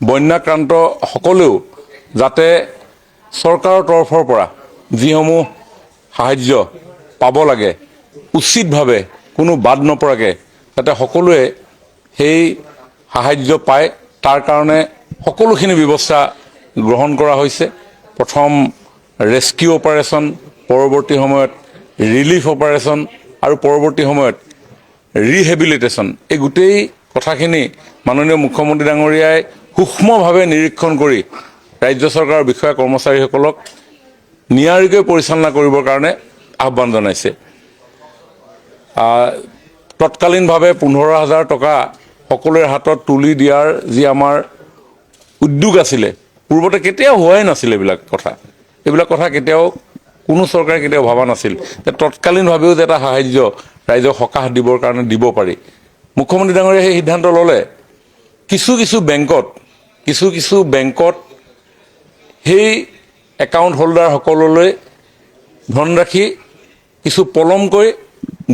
বন্যাক্ৰান্ত সকলেও যাতে চৰকাৰৰ তৰফৰ পৰা যিসমূহ সাহায্য পাব লাগে উচিতভাৱে কোনো বাদ নপৰাকৈ যাতে সকলোৱে সেই সাহায্য পায় তাৰ কাৰণে সকলোখিনি ব্যৱস্থা গ্ৰহণ কৰা হৈছে। প্ৰথম ৰেস্কিউ অপাৰেশ্যন, পৰৱৰ্তী সময়ত ৰিলিফ অপাৰেশ্যন আৰু পৰৱৰ্তী সময়ত ৰিহেবিলিটেশ্যন, এই গোটেই কথাখিনি মাননীয় মুখ্যমন্ত্ৰী ডাঙৰীয়াই সূক্ষ্মভাৱে নিৰীক্ষণ কৰি ৰাজ্য চৰকাৰৰ বিষয়া কৰ্মচাৰীসকলক নিয়াৰিকৈ পৰিচালনা কৰিবৰ কাৰণে আহ্বান জনাইছে। তৎকালীনভাৱে 15,000 টকা সকলোৰে হাতত তুলি দিয়াৰ যি আমাৰ উদ্যোগ আছিলে, পূৰ্বতে কেতিয়াও হোৱাই নাছিল। এইবিলাক কথা কেতিয়াও কোনো চৰকাৰে কেতিয়াও ভবা নাছিল যে তৎকালীনভাৱেও যে এটা সাহায্য ৰাইজক সকাহ দিবৰ কাৰণে দিব পাৰি। মুখ্যমন্ত্ৰী ডাঙৰীয়াই সেই সিদ্ধান্ত ল'লে। কিছু কিছু বেংকত সেই একাউণ্ট হোল্ডাৰসকললৈ ধনৰাশি কিছু পলমকৈ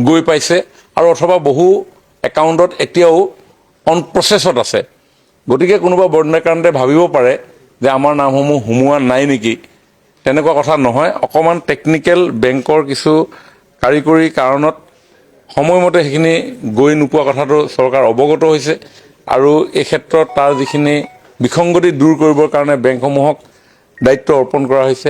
গৈ পাইছে আৰু অথবা বহু একাউণ্টত এতিয়াও অন প্ৰচেছত আছে। গতিকে কোনোবা বন্যাক্ৰান্তে ভাবিব পাৰে যে আমাৰ নামসমূহ সোমোৱা নাই নেকি। তেনেকুৱা কথা নহয়। অকণমান টেকনিকেল বেংকৰ কিছু কাৰিকৰী কাৰণত সময়মতে সেইখিনি গৈ নোপোৱা কথাটো চৰকাৰ অৱগত হৈছে আৰু এই ক্ষেত্ৰত তাৰ যিখিনি বিসংগতি দূৰ কৰিবৰ কাৰণে বেংকসমূহক দায়িত্ব অৰ্পণ কৰা হৈছে।